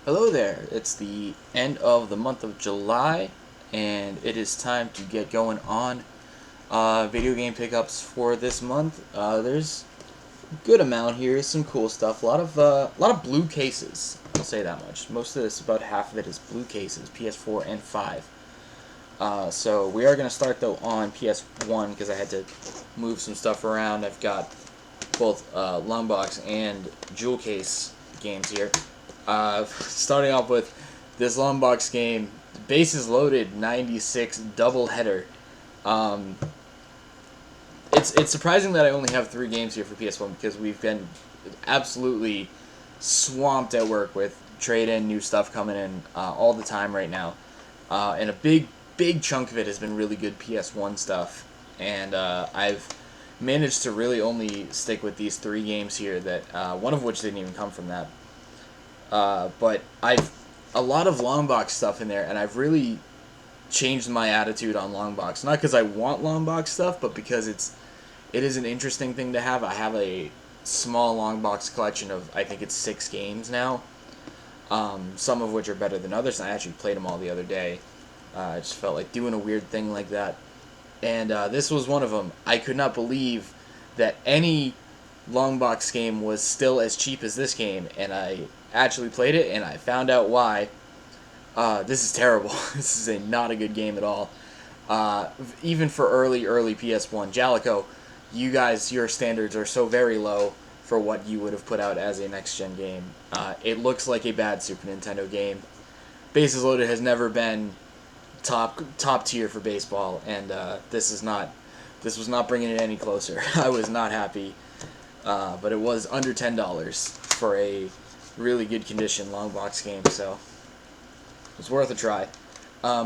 Hello there. It's the end of the month of July, and it is time to get going on video game pickups for this month. There's a good amount here, some cool stuff. A lot of blue cases. I'll say that much. Most of this, about half of it, is blue cases, PS4 and 5. So we are going to start though on PS1 because I had to move some stuff around. I've got both long box and jewel case games here. Starting off with this long box game, bases loaded 96 double header. Um, it's surprising that I only have 3 games here for PS1 because we've been absolutely swamped at work with trade-in new stuff coming in all the time right now, and a big chunk of it has been really good PS1 stuff, and I've managed to really only stick with these 3 games here that one of which didn't even come from that. But I've a lot of long box stuff in there, and I've really changed my attitude on long box. Not because I want long box stuff, but because it is an interesting thing to have. I have a small long box collection of, I think it's 6 games now. Some of which are better than others. And I actually played them all the other day. I just felt like doing a weird thing like that, and this was one of them. I could not believe that any long box game was still as cheap as this game, and I actually played it, and I found out why. This is terrible. This is not a good game at all. Even for early PS1, Jalico, you guys, your standards are so very low for what you would have put out as a next gen game. It looks like a bad Super Nintendo game. Bases Loaded has never been top tier for baseball, and this was not bringing it any closer. I was not happy, but it was under $10 for a really good condition long box game, so it was worth a try.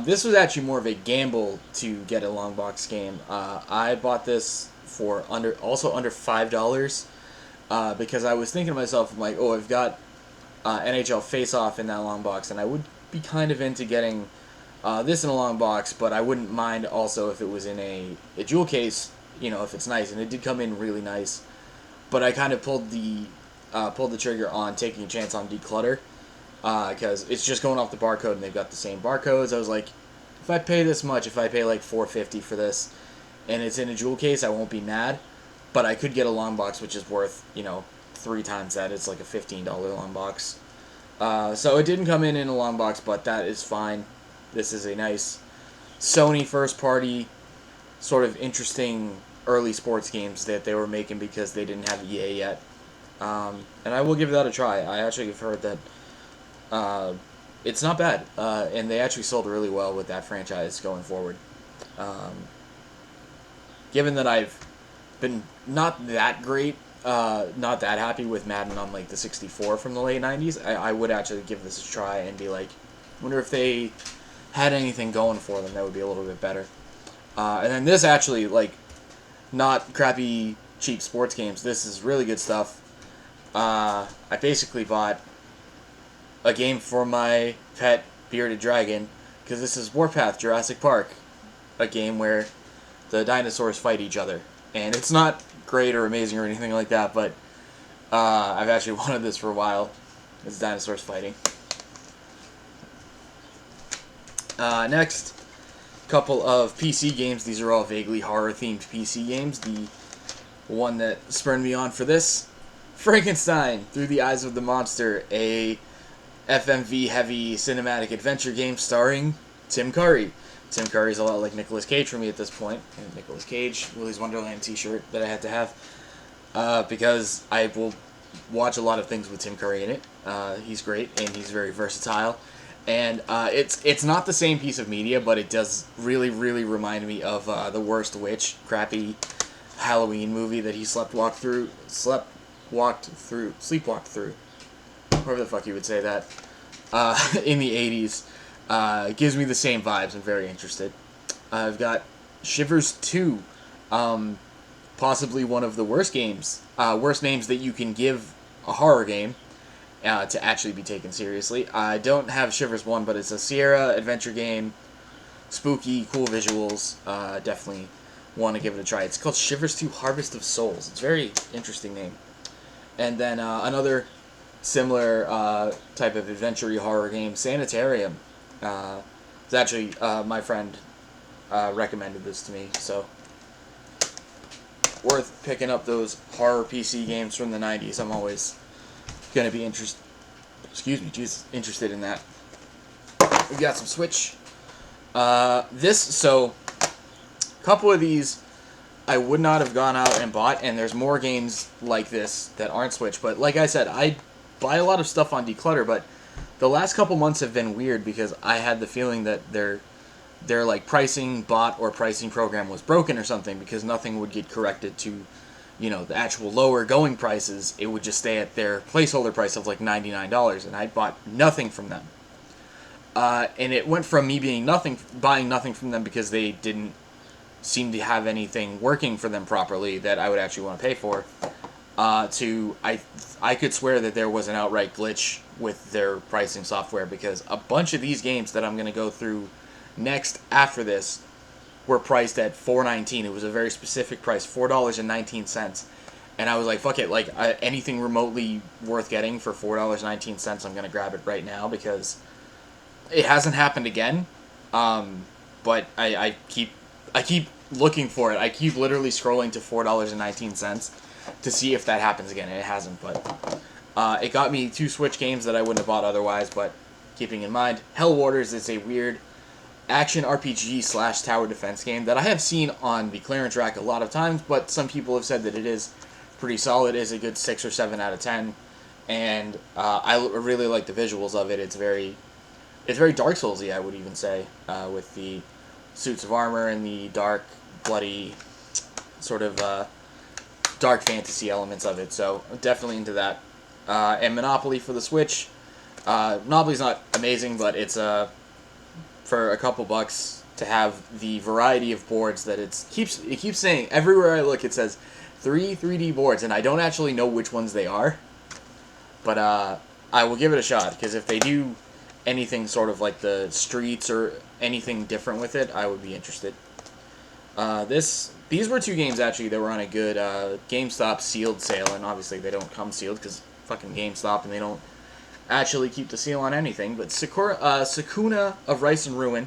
This was actually more of a gamble to get a long box game. I bought this for under $5 because I was thinking to myself, I'm like, oh, I've got NHL Face Off in that long box, and I would be kind of into getting this in a long box, but I wouldn't mind also if it was in a jewel case, if it's nice, and it did come in really nice. But I kind of pulled the trigger on taking a chance on Declutter, because it's just going off the barcode, and they've got the same barcodes. I was like, if I pay this much, if I pay like $4.50 for this, and it's in a jewel case, I won't be mad. But I could get a long box, which is worth 3 times that. It's like a $15 long box. So it didn't come in a long box, but that is fine. This is a nice Sony first party, sort of interesting early sports games that they were making because they didn't have EA yet. And I will give that a try. I actually have heard that it's not bad, and they actually sold really well with that franchise going forward. Um, Given that I've been not that great, not that happy with Madden on like the 64 from the late 90s, I would actually give this a try and be like, wonder if they had anything going for them that would be a little bit better. And then this actually, like, not crappy, cheap sports games. This is really good stuff. I basically bought a game for my pet bearded dragon because this is Warpath Jurassic Park, a game where the dinosaurs fight each other. And it's not great or amazing or anything like that, but I've actually wanted this for a while. It's dinosaurs fighting. Next, couple of PC games. These are all vaguely horror-themed PC games. The one that spurred me on for this, Frankenstein, Through the Eyes of the Monster, a FMV-heavy cinematic adventure game starring Tim Curry. Tim Curry's a lot like Nicolas Cage for me at this point. And Nicolas Cage, Willy's Wonderland t-shirt that I had to have, because I will watch a lot of things with Tim Curry in it. He's great, and he's very versatile. And it's not the same piece of media, but it does really remind me of The Worst Witch, crappy Halloween movie that he sleepwalked through, however the fuck you would say that, in the 80s. Gives me the same vibes. I'm very interested. I've got Shivers 2, possibly one of the worst names that you can give a horror game to actually be taken seriously. I don't have Shivers 1, but it's a Sierra adventure game. Spooky, cool visuals. Definitely want to give it a try. It's called Shivers 2 Harvest of Souls. It's a very interesting name. And then another similar type of adventure horror game, Sanitarium. It's actually my friend recommended this to me, so worth picking up those horror PC games from the 90s. I'm always gonna be interested in that. We've got some Switch. A couple of these I would not have gone out and bought, and there's more games like this that aren't Switch. But like I said, I buy a lot of stuff on Declutter, but the last couple months have been weird because I had the feeling that their like pricing bot or pricing program was broken or something, because nothing would get corrected to, the actual lower going prices. It would just stay at their placeholder price of like $99, and I bought nothing from them. And it went from me buying nothing from them because they didn't seem to have anything working for them properly that I would actually want to pay for, to I could swear that there was an outright glitch with their pricing software, because a bunch of these games that I'm going to go through next after this were priced at $4.19. It was a very specific price, $4.19, and I was like, fuck it, like anything remotely worth getting for $4.19, I'm going to grab it right now, because it hasn't happened again. But I keep looking for it. I keep literally scrolling to $4.19 to see if that happens again, and it hasn't. But it got me 2 Switch games that I wouldn't have bought otherwise. But keeping in mind, Hell Waters is a weird action RPG / tower defense game that I have seen on the clearance rack a lot of times, but some people have said that it is pretty solid. It is a good 6 or 7 out of 10, and I really like the visuals of it. It's very Dark Souls-y, I would even say, with the suits of armor and the dark, bloody, sort of dark fantasy elements of it. So I'm definitely into that. And Monopoly for the Switch. Monopoly's not amazing, but it's for a couple bucks to have the variety of boards that it keeps saying. Everywhere I look, it says 3 3D boards, and I don't actually know which ones they are. But I will give it a shot, because if they do anything sort of like the Streets or anything different with it, I would be interested. These were 2 games actually that were on a good GameStop sealed sale, and obviously they don't come sealed because fucking GameStop, and they don't actually keep the seal on anything. But Sakuna of Rice and Ruin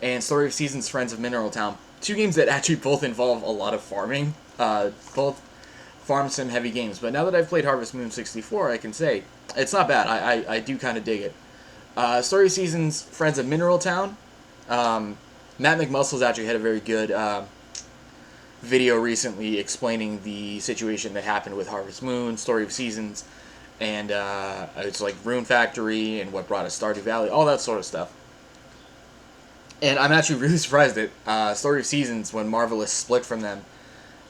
and Story of Seasons Friends of Mineral Town, 2 games that actually both involve a lot of farming, both farm sim heavy games. But now that I've played Harvest Moon 64, I can say it's not bad. I do kind of dig it. Story of Seasons Friends of Mineral Town, Matt McMuscles actually had a very good video recently explaining the situation that happened with Harvest Moon, Story of Seasons, and it's like Rune Factory and what brought us Stardew Valley, all that sort of stuff. And I'm actually really surprised that Story of Seasons, when Marvelous split from them,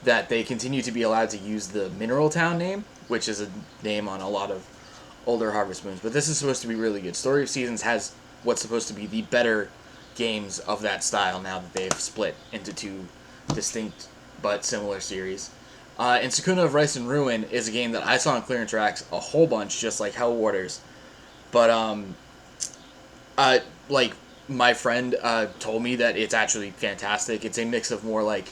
that they continue to be allowed to use the Mineral Town name, which is a name on a lot of older Harvest Moons. But this is supposed to be really good. Story of Seasons has what's supposed to be the better games of that style now that they've split into 2 distinct but similar series. And Sakuna of Rice and Ruin is a game that I saw on clearance racks a whole bunch, just like Hell Waters. But like my friend told me that it's actually fantastic. It's a mix of more like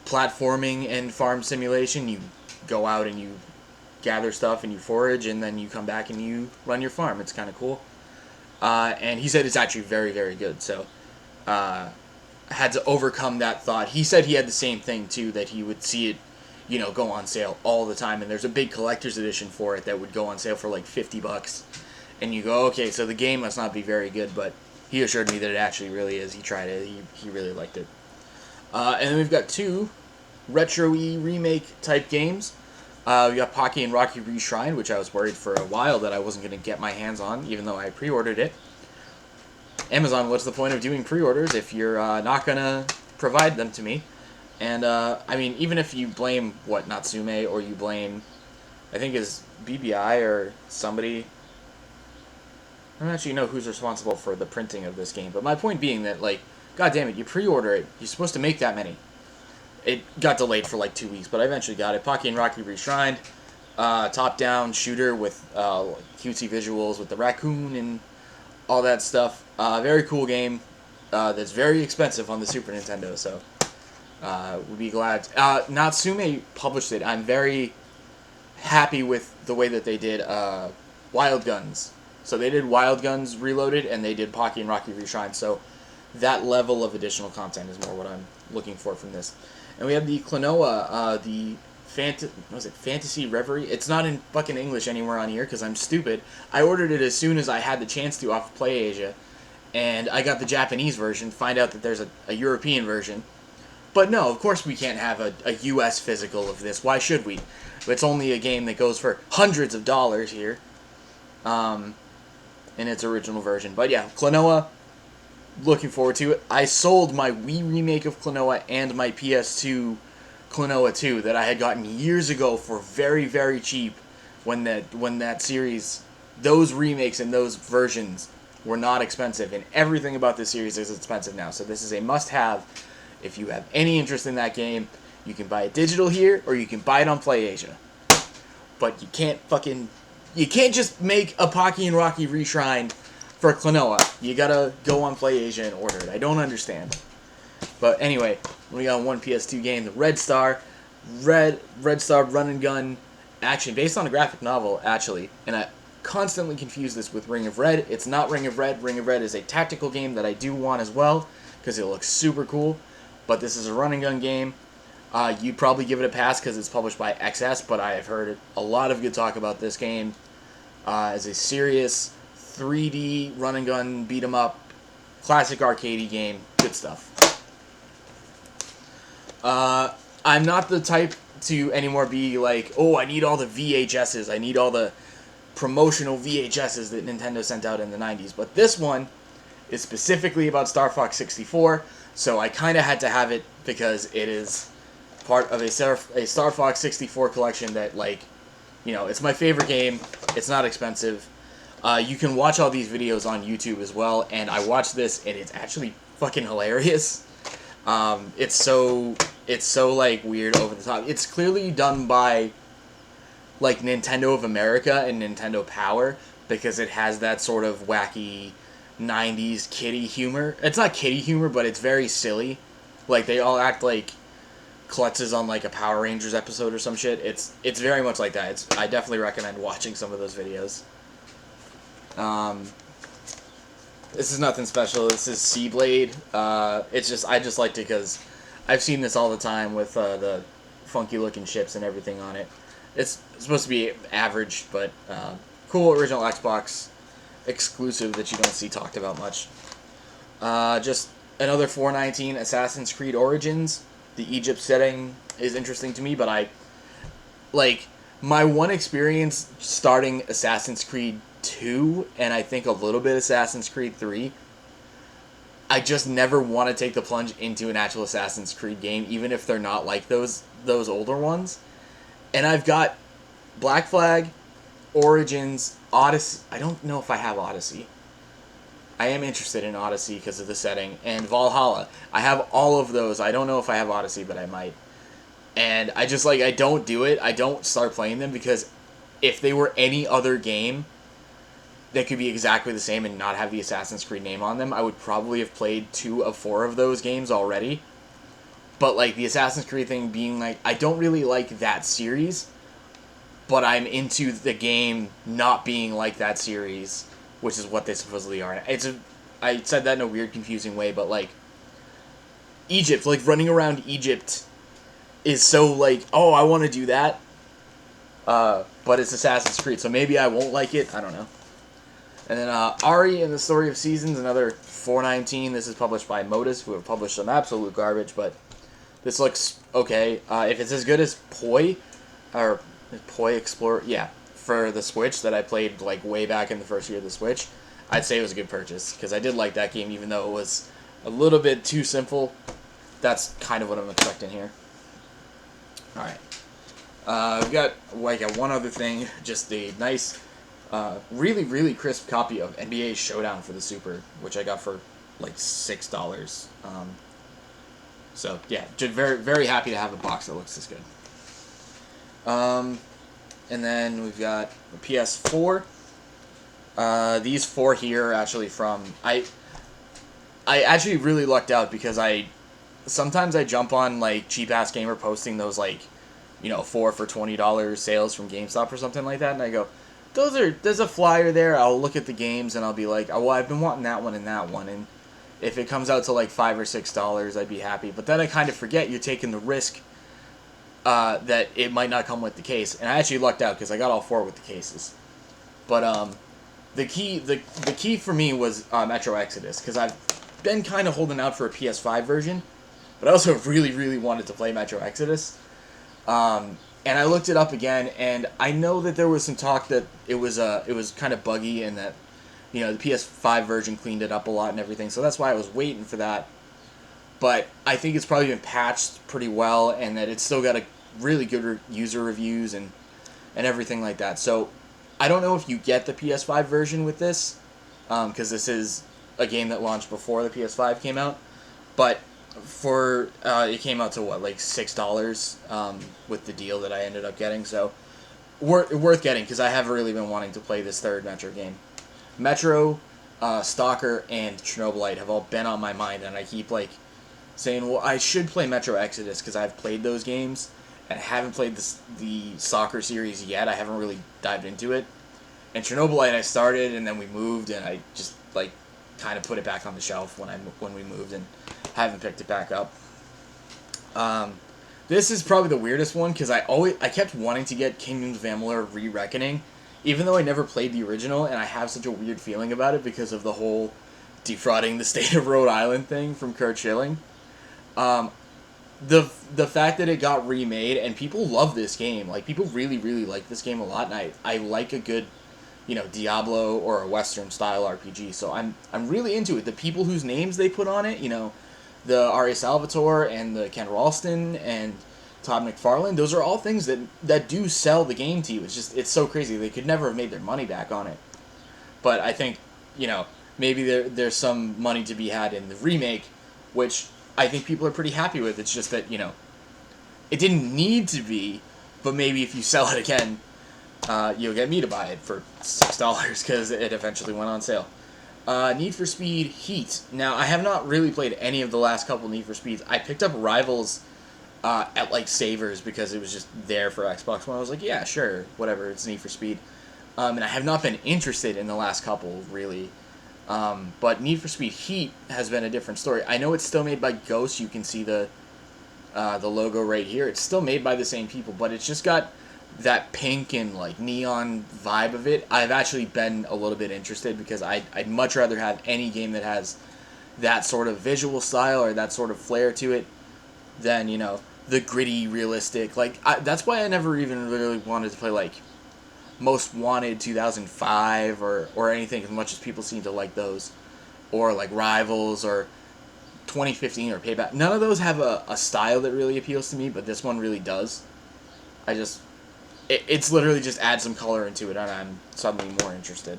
platforming and farm simulation. You go out and you gather stuff and you forage, and then you come back and you run your farm. It's kind of cool. And he said it's actually very, very good. So had to overcome that thought. He said he had the same thing too, that he would see it, go on sale all the time. And there's a big collector's edition for it that would go on sale for like $50. And you go, okay, so the game must not be very good, but he assured me that it actually really is. He tried it. He really liked it. And then we've got 2 retro-y remake type games. We got Pocky and Rocky Reshrined, which I was worried for a while that I wasn't going to get my hands on, even though I pre-ordered it. Amazon, what's the point of doing pre-orders if you're not going to provide them to me? And, I mean, even if you blame, Natsume, or you blame, I think it's BBI or somebody. I don't actually know who's responsible for the printing of this game, but my point being that, like, god damn it, you pre-order it, you're supposed to make that many. It got delayed for like 2 weeks, but I eventually got it. Pocky and Rocky Reshrined, top-down shooter with cutesy visuals with the raccoon and all that stuff. Very cool game that's very expensive on the Super Nintendo, so we'd be glad. Natsume published it. I'm very happy with the way that they did Wild Guns. So they did Wild Guns Reloaded, and they did Pocky and Rocky Reshrined. So that level of additional content is more what I'm looking for from this. And we have the Klonoa, the Fantasy Reverie? It's not in fucking English anywhere on here because I'm stupid. I ordered it as soon as I had the chance to off of PlayAsia, and I got the Japanese version, find out that there's a European version. But no, of course we can't have a US physical of this. Why should we? It's only a game that goes for hundreds of dollars here in its original version. But yeah, Klonoa, looking forward to it. I sold my Wii remake of Klonoa and my PS2 Klonoa 2 that I had gotten years ago for very, very cheap when that series, those remakes and those versions were not expensive, and everything about this series is expensive now. So this is a must-have. If you have any interest in that game, you can buy it digital here, or you can buy it on PlayAsia. But you can't just make a Pocky and Rocky Reshrined for Klonoa. You gotta go on PlayAsia and order it. I don't understand. But anyway, we got one PS2 game, the Red Star run and gun action based on a graphic novel, actually. And I constantly confuse this with Ring of Red. It's not Ring of Red. Ring of Red is a tactical game that I do want as well because it looks super cool. But this is a run and gun game. You'd probably give it a pass because it's published by XS, but I have heard a lot of good talk about this game as a serious 3D run and gun beat 'em up classic arcadey game. Good stuff. I'm not the type to anymore be like, oh, I need all the VHSs. I need all the promotional VHSs that Nintendo sent out in the 90s. But this one is specifically about Star Fox 64, so I kind of had to have it because it is part of a Star Fox 64 collection that, like, you know, it's my favorite game. It's not expensive. You can watch all these videos on YouTube as well, and I watched this, and it's actually fucking hilarious. It's so like weird, over the top. It's clearly done by like Nintendo of America and Nintendo Power because it has that sort of wacky 90s kiddie humor. It's not kiddie humor, but it's very silly. Like they all act like klutzes on like a Power Rangers episode or some shit. It's very much like that. I definitely recommend watching some of those videos. This is nothing special. This is SeaBlade. I just liked it because I've seen this all the time with the funky looking ships and everything on it. It's supposed to be average, but cool original Xbox exclusive that you don't see talked about much. Just another 419 Assassin's Creed Origins. The Egypt setting is interesting to me, but my one experience starting Assassin's Creed 2 and I think a little bit Assassin's Creed 3, I just never want to take the plunge into an actual Assassin's Creed game, even if they're not like those older ones. And I've got Black Flag, Origins, Odyssey. I don't know if I have Odyssey. I am interested in Odyssey because of the setting. And Valhalla. I have all of those. I don't know if I have Odyssey, but I might. And I just, I don't do it. I don't start playing them because if they were any other game that could be exactly the same and not have the Assassin's Creed name on them, I would probably have played 2 of 4 of those games already. But, the Assassin's Creed thing being, I don't really like that series, but I'm into the game not being like that series, which is what they supposedly are. I said that in a weird, confusing way, but, Egypt, running around Egypt is so, oh, I want to do that, but it's Assassin's Creed, so maybe I won't like it, I don't know. And then Ari and the Story of Seasons, another 419. This is published by Modus, who have published some absolute garbage, but this looks okay. If it's as good as Poi, or Poi Explorer, yeah, for the Switch that I played way back in the first year of the Switch, I'd say it was a good purchase, because I did like that game, even though it was a little bit too simple. That's kind of what I'm expecting here. Alright. We've got one other thing, just a nice... really, really crisp copy of NBA Showdown for the Super, which I got for $6. So yeah, just very, very happy to have a box that looks this good. And then we've got the PS4. These 4 here are actually from I actually really lucked out because sometimes I jump on Cheap Ass Gamer posting those 4 for $20 sales from GameStop or something like that, and I go, there's a flyer there. I'll look at the games and I'll be like, oh, well, I've been wanting that one and that one, and if it comes out to like $5 or $6, I'd be happy. But then I kind of forget you're taking the risk that it might not come with the case, and I actually lucked out because I got all 4 with the cases. But the key for me was Metro Exodus, because I've been kind of holding out for a PS5 version, but I also really wanted to play Metro Exodus. And I looked it up again, and I know that there was some talk that it was kind of buggy, and that the PS5 version cleaned it up a lot and everything. So that's why I was waiting for that. But I think it's probably been patched pretty well, and that it's still got a really good user reviews and everything like that. So I don't know if you get the PS5 version with this, because this is a game that launched before the PS5 came out. But it came out to what, like $6 with the deal that I ended up getting. So worth getting, because I have really been wanting to play this third Metro game. Metro, Stalker, and Chernobylite have all been on my mind, and I keep saying, well, I should play Metro Exodus because I've played those games and I haven't played the Soccer series yet. I haven't really dived into it. And Chernobylite I started, and then we moved, and I just kind of put it back on the shelf when we moved, and haven't picked it back up. This is probably the weirdest one, because I kept wanting to get Kingdoms of Amalur Re-Reckoning, even though I never played the original, and I have such a weird feeling about it because of the whole defrauding the state of Rhode Island thing from Kurt Schilling. The fact that it got remade, and people love this game, people really like this game a lot, and I like a good Diablo or a Western style RPG, so I'm really into it. The people whose names they put on it, the Ari Salvatore and the Ken Ralston and Todd McFarlane, those are all things that do sell the game to you. It's so crazy. They could never have made their money back on it. But I think, maybe there's some money to be had in the remake, which I think people are pretty happy with. It's just that, it didn't need to be, but maybe if you sell it again, you'll get me to buy it for $6 because it eventually went on sale. Need for Speed Heat. Now, I have not really played any of the last couple Need for Speeds. I picked up Rivals at Savers because it was just there for Xbox One. I was like, yeah, sure, whatever, it's Need for Speed. And I have not been interested in the last couple, really. But Need for Speed Heat has been a different story. I know it's still made by Ghost. You can see the logo right here. It's still made by the same people, but it's just got that pink and neon vibe of it. I've actually been a little bit interested because I'd much rather have any game that has that sort of visual style or that sort of flair to it than the gritty, realistic. That's why I never even really wanted to play Most Wanted 2005 or anything, as much as people seem to like those, or Rivals or 2015 or Payback. None of those have a style that really appeals to me, but this one really does. It's literally just add some color into it, and I'm suddenly more interested.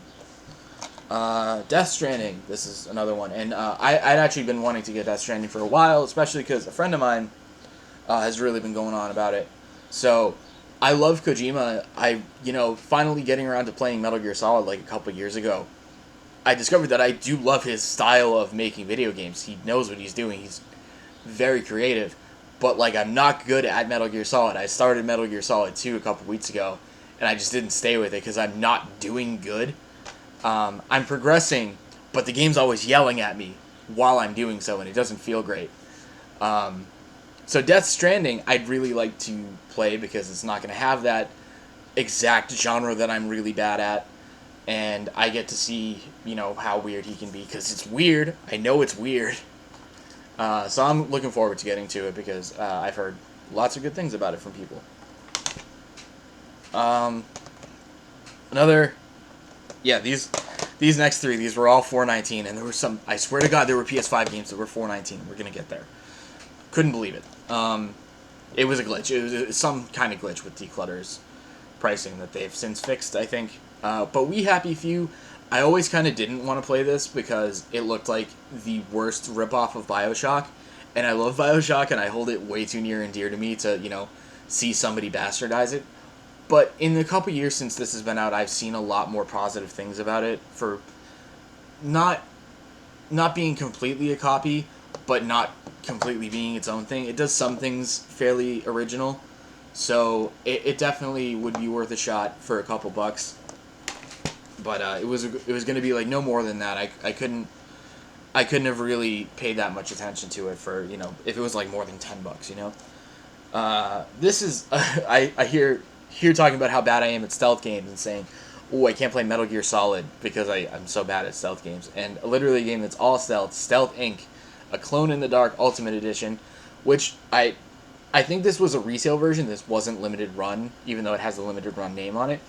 Death Stranding, this is another one, and I'd actually been wanting to get Death Stranding for a while, especially because a friend of mine has really been going on about it. So I love Kojima. Finally getting around to playing Metal Gear Solid a couple years ago, I discovered that I do love his style of making video games. He knows what he's doing. He's very creative. But, I'm not good at Metal Gear Solid. I started Metal Gear Solid 2 a couple weeks ago, and I just didn't stay with it because I'm not doing good. I'm progressing, but the game's always yelling at me while I'm doing so, and it doesn't feel great. So Death Stranding, I'd really like to play because it's not going to have that exact genre that I'm really bad at, and I get to see, how weird he can be, because it's weird. I know it's weird. So I'm looking forward to getting to it because I've heard lots of good things about it from people. These next three, these were all $4.19, and there were some, I swear to God, there were PS5 games that were $4.19. We're going to get there. Couldn't believe it. It was a glitch. It was some kind of glitch with Declutter's pricing that they've since fixed, I think. But We Happy Few, I always kind of didn't want to play this because it looked like the worst ripoff of BioShock, and I love BioShock, and I hold it way too near and dear to me to, see somebody bastardize it. But in the couple years since this has been out, I've seen a lot more positive things about it for not being completely a copy, but not completely being its own thing. It does some things fairly original, so it definitely would be worth a shot for a couple bucks. but it was going to be like no more than that. I couldn't have really paid that much attention to it for, you know, if it was like more than $10, you know. This is I hear talking about how bad I am at stealth games and saying, oh, I can't play Metal Gear Solid because I'm so bad at stealth games. And literally a game that's all stealth, Stealth Inc., a Clone in the Dark Ultimate Edition, which I think this was a resale version. This wasn't limited run, even though it has a limited run name on it.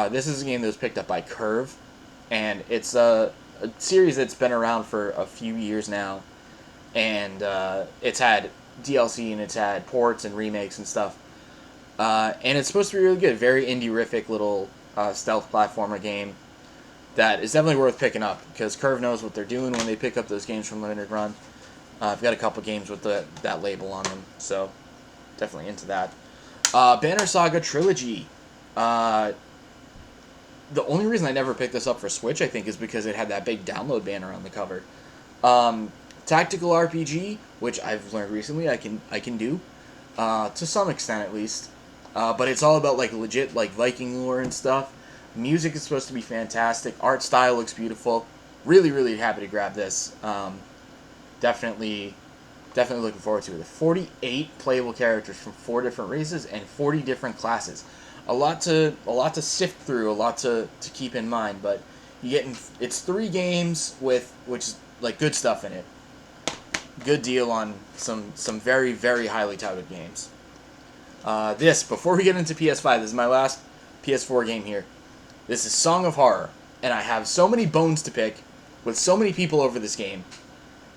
This is a game that was picked up by Curve, and it's a series that's been around for a few years now, and it's had DLC and it's had ports and remakes and stuff. And it's supposed to be really good. Very indie-rific little stealth platformer game that is definitely worth picking up because Curve knows what they're doing when they pick up those games from limited run. I've got a couple games with that label on them, so definitely into that. Banner Saga Trilogy. The only reason I never picked this up for Switch, I think, is because it had that big download banner on the cover. Tactical RPG, which I've learned recently I can do, to some extent at least. But it's all about like legit like Viking lore and stuff. Music is supposed to be fantastic. Art style looks beautiful. Really, really happy to grab this. Definitely looking forward to it. 48 playable characters from 4 different races and 40 different classes. A lot to sift through, a lot to keep in mind. But it's 3 games with which is like good stuff in it. Good deal on some very, very highly touted games. Before we get into PS5, this is my last PS4 game here. This is Song of Horror, and I have so many bones to pick with so many people over this game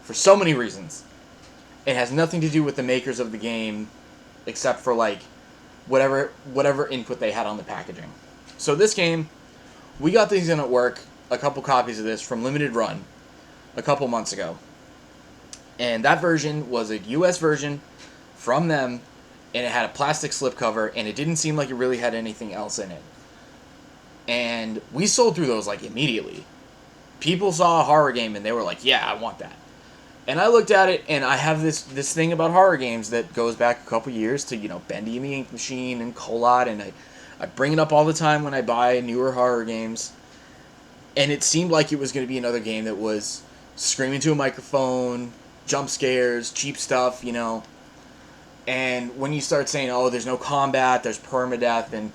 for so many reasons. It has nothing to do with the makers of the game, except for like whatever input they had on the packaging. So this game, we got these in at work, a couple copies of this from Limited Run a couple months ago. And that version was a US version from them, and it had a plastic slipcover, and it didn't seem like it really had anything else in it. And we sold through those like immediately. People saw a horror game and they were like, yeah, I want that. And I looked at it, and I have this thing about horror games that goes back a couple years to, you know, Bendy and the Ink Machine and Kolot, and I bring it up all the time when I buy newer horror games. And it seemed like it was going to be another game that was screaming to a microphone, jump scares, cheap stuff, you know. And when you start saying, oh, there's no combat, there's permadeath, and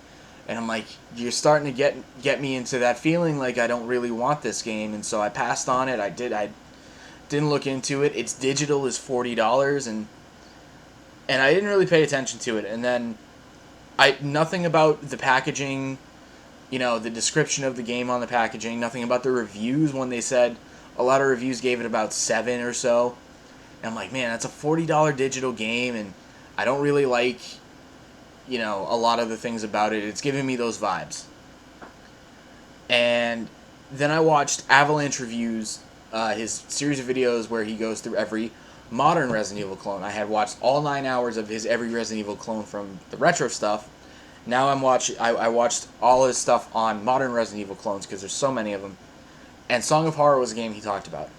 I'm like, you're starting to get me into that feeling like I don't really want this game, and so I passed on it. I didn't look into it. It's digital, is $40, and I didn't really pay attention to it. And then nothing about the packaging, you know, the description of the game on the packaging, nothing about the reviews when they said a lot of reviews gave it about 7 or so. And I'm like, man, that's a $40 digital game, and I don't really like, you know, a lot of the things about it. It's giving me those vibes. And then I watched Avalanche Reviews, his series of videos where he goes through every modern Resident Evil clone. I had watched all 9 hours of his every Resident Evil clone from the retro stuff. Now I watched all his stuff on modern Resident Evil clones because there's so many of them. And Song of Horror was a game he talked about.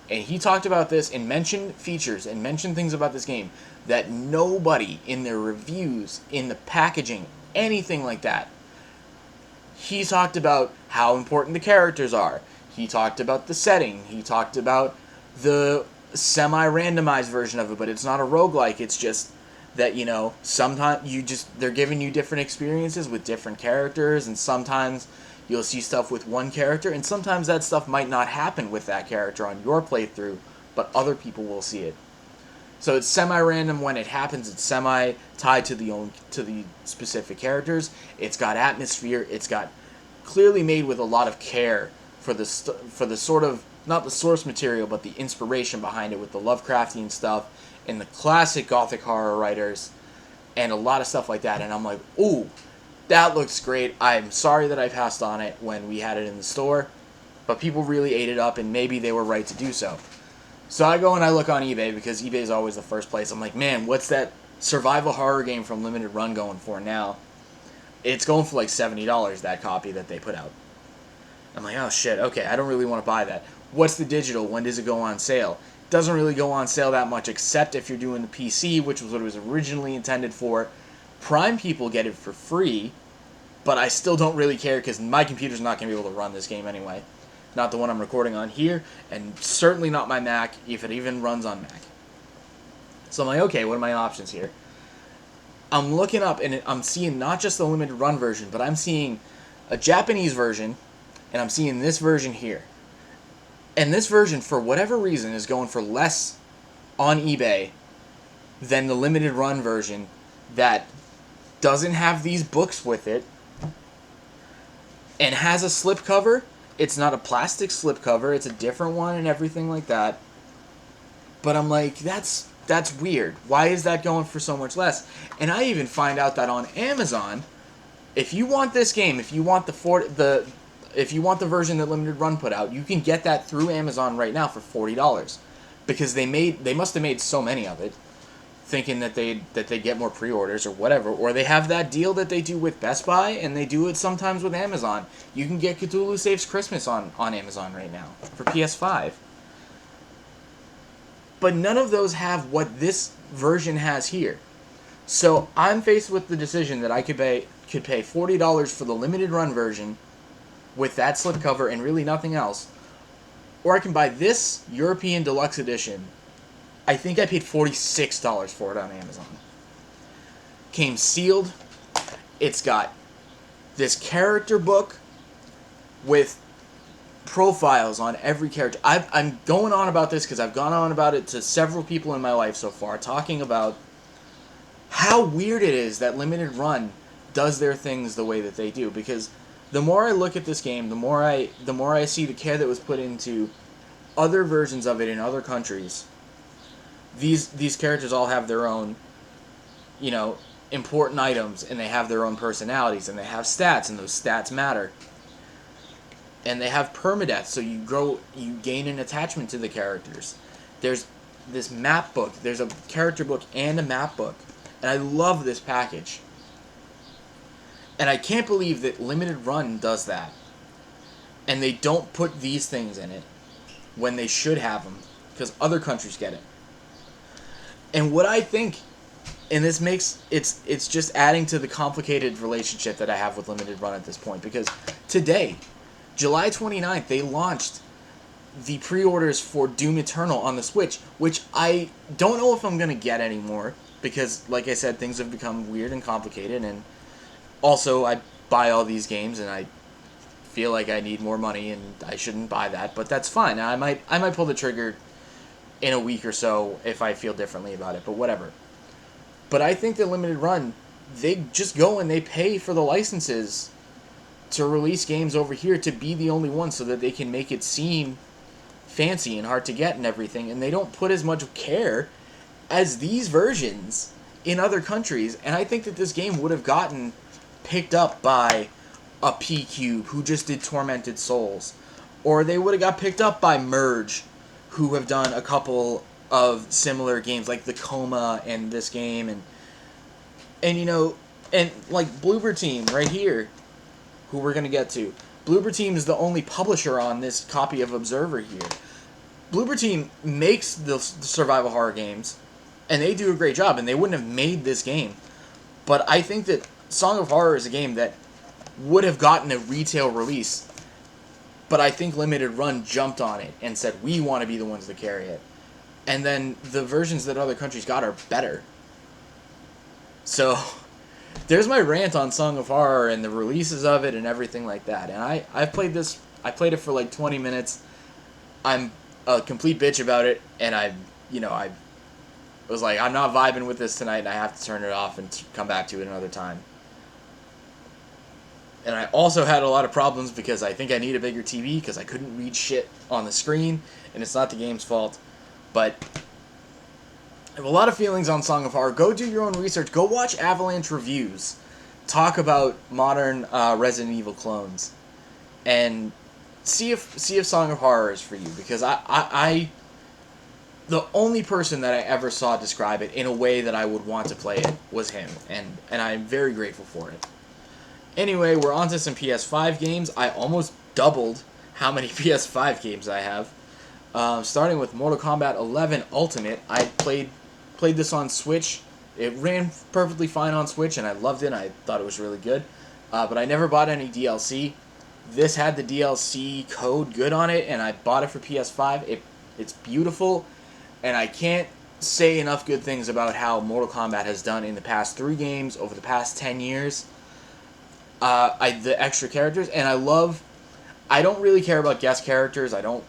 And he talked about this and mentioned features and mentioned things about this game that nobody in their reviews, in the packaging, anything like that. He talked about how important the characters are. He talked about the setting. He talked about the semi-randomized version of it, but it's not a roguelike. It's just that, you know, sometimes they're giving you different experiences with different characters, and sometimes you'll see stuff with one character, and sometimes that stuff might not happen with that character on your playthrough, but other people will see it. So it's semi-random when it happens. It's semi-tied to the specific characters. It's got atmosphere. It's got clearly made with a lot of care for the sort of, not the source material, but the inspiration behind it with the Lovecraftian stuff and the classic Gothic horror writers and a lot of stuff like that. And I'm like, ooh, that looks great. I'm sorry that I passed on it when we had it in the store, but people really ate it up, and maybe they were right to do so. So I go and I look on eBay, because eBay is always the first place. I'm like, man, what's that survival horror game from Limited Run going for now? It's going for like $70, that copy that they put out. I'm like, oh shit, okay, I don't really want to buy that. What's the digital? When does it go on sale? It doesn't really go on sale that much, except if you're doing the PC, which was what it was originally intended for. Prime people get it for free, but I still don't really care because my computer's not going to be able to run this game anyway. Not the one I'm recording on here, and certainly not my Mac, if it even runs on Mac. So I'm like, okay, what are my options here? I'm looking up, and I'm seeing not just the limited run version, but I'm seeing a Japanese version, and I'm seeing this version here. And this version, for whatever reason, is going for less on eBay than the limited run version that doesn't have these books with it and has a slipcover. It's not a plastic slipcover, it's a different one and everything like that. But I'm like, that's weird. Why is that going for so much less? And I even find out that on Amazon, if you want this game, if you want if you want the version that Limited Run put out, you can get that through Amazon right now for $40, because they must have made so many of it, thinking that they get more pre-orders or whatever, or they have that deal that they do with Best Buy, and they do it sometimes with Amazon. You can get Cthulhu Saves Christmas on Amazon right now for PS5. But none of those have what this version has here. So I'm faced with the decision that I could pay $40 for the limited run version with that slipcover and really nothing else, or I can buy this European Deluxe Edition. I think I paid $46 for it on Amazon. Came sealed. It's got this character book with profiles on every character. I'm going on about this because I've gone on about it to several people in my life so far, talking about how weird it is that Limited Run does their things the way that they do. Because the more I look at this game, the more I see the care that was put into other versions of it in other countries. These characters all have their own, important items, and they have their own personalities, and they have stats, and those stats matter. And they have permadeath, so you gain an attachment to the characters. There's this map book. There's a character book and a map book. And I love this package. And I can't believe that Limited Run does that. And they don't put these things in it when they should have them, because other countries get it. And what I think, and this makes, it's just adding to the complicated relationship that I have with Limited Run at this point, because today, July 29th, they launched the pre-orders for Doom Eternal on the Switch, which I don't know if I'm going to get anymore, because, like I said, things have become weird and complicated, and also I buy all these games, and I feel like I need more money, and I shouldn't buy that, but that's fine. I might pull the trigger in a week or so if I feel differently about it, but whatever. But I think that Limited Run, they just go and they pay for the licenses to release games over here to be the only one, so that they can make it seem fancy and hard to get and everything, and they don't put as much care as these versions in other countries. And I think that this game would have gotten picked up by a P-Cube who just did Tormented Souls, or they would have got picked up by Merge, who have done a couple of similar games like the Coma and this game, and like Bloober Team right here, who we're going to get to. Bloober Team is the only publisher on this copy of Observer here. Bloober Team makes the survival horror games, and they do a great job, and they wouldn't have made this game. But I think that Song of Horror is a game that would have gotten a retail release, but I think Limited Run jumped on it and said, we want to be the ones that carry it. And then the versions that other countries got are better. So there's my rant on Song of Horror and the releases of it and everything like that. And I've played this. I played it for like 20 minutes. I'm a complete bitch about it, and I was like, I'm not vibing with this tonight, and I have to turn it off and come back to it another time. And I also had a lot of problems because I think I need a bigger TV because I couldn't read shit on the screen, and it's not the game's fault. But I have a lot of feelings on Song of Horror. Go do your own research. Go watch Avalanche reviews. Talk about modern Resident Evil clones. And see if Song of Horror is for you. Because I the only person that I ever saw describe it in a way that I would want to play it was him. And I'm very grateful for it. Anyway, we're on to some PS5 games. I almost doubled how many PS5 games I have. Starting with Mortal Kombat 11 Ultimate. I played this on Switch. It ran perfectly fine on Switch, and I loved it. I thought it was really good. but I never bought any DLC. This had the DLC code good on it, and I bought it for PS5. It's beautiful, and I can't say enough good things about how Mortal Kombat has done in the past 3 games over the past 10 years. The extra characters, and I don't really care about guest characters. I don't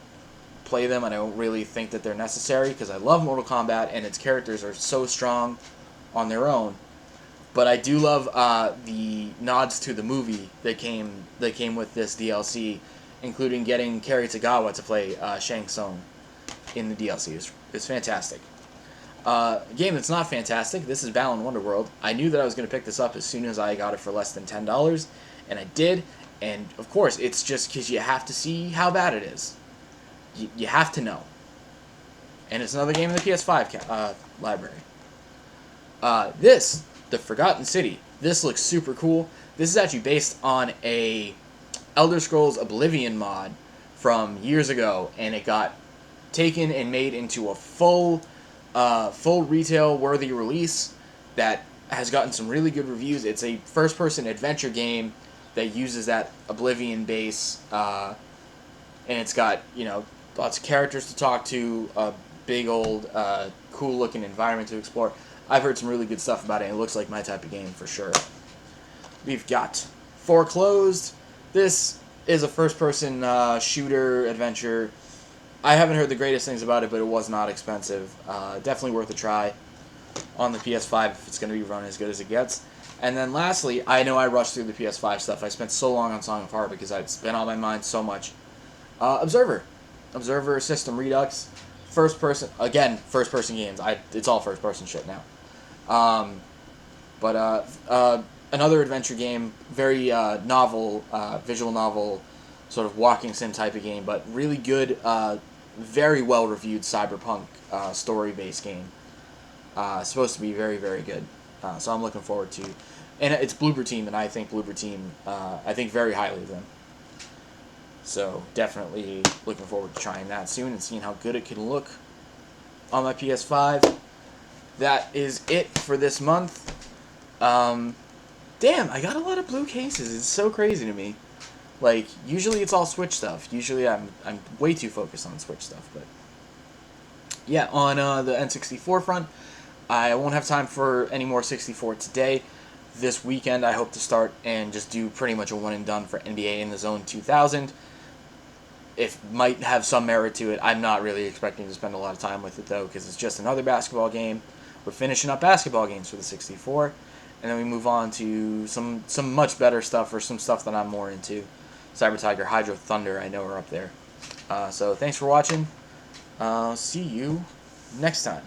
play them. I don't really think that they're necessary because I love Mortal Kombat, and its characters are so strong on their own. But I do love the nods to the movie that came with this DLC, including getting Kerry Tagawa to play Shang Tsung in the DLC. It's fantastic. A game that's not fantastic, this is Balan Wonderworld. I knew that I was going to pick this up as soon as I got it for less than $10, and I did. And, of course, it's just because you have to see how bad it is. You have to know. And it's another game in the PS5 library. The Forgotten City. This looks super cool. This is actually based on a Elder Scrolls Oblivion mod from years ago, and it got taken and made into a full retail-worthy release that has gotten some really good reviews. It's a first-person adventure game that uses that Oblivion base, and it's got, lots of characters to talk to, a big old, cool-looking environment to explore. I've heard some really good stuff about it, and it looks like my type of game for sure. We've got Foreclosed. This is a first-person shooter adventure. I haven't heard the greatest things about it, but it was not expensive. Definitely worth a try on the PS5 if it's going to be run as good as it gets. And then lastly, I know I rushed through the PS5 stuff. I spent so long on Song of Heart because it's been on my mind so much. Observer System Redux. First person games. It's all first person shit now. Another adventure game, very novel, visual novel, sort of walking sim type of game, but really good, very well reviewed cyberpunk story-based game. Supposed to be very, very good. So I'm looking forward to, and it's Bloober Team, and I think Bloober Team, I think very highly of them. So definitely looking forward to trying that soon and seeing how good it can look on my PS5. That is it for this month. Damn, I got a lot of blue cases. It's so crazy to me. Like, usually it's all Switch stuff. Usually I'm way too focused on Switch stuff. But yeah, on the N64 front, I won't have time for any more 64 today. This weekend I hope to start and just do pretty much a one and done for NBA in the Zone 2000. It might have some merit to it. I'm not really expecting to spend a lot of time with it, though, because it's just another basketball game. We're finishing up basketball games for the 64, and then we move on to some much better stuff, or some stuff that I'm more into. Cyber Tiger, Hydro Thunder, I know are up there. So thanks for watching. See you next time.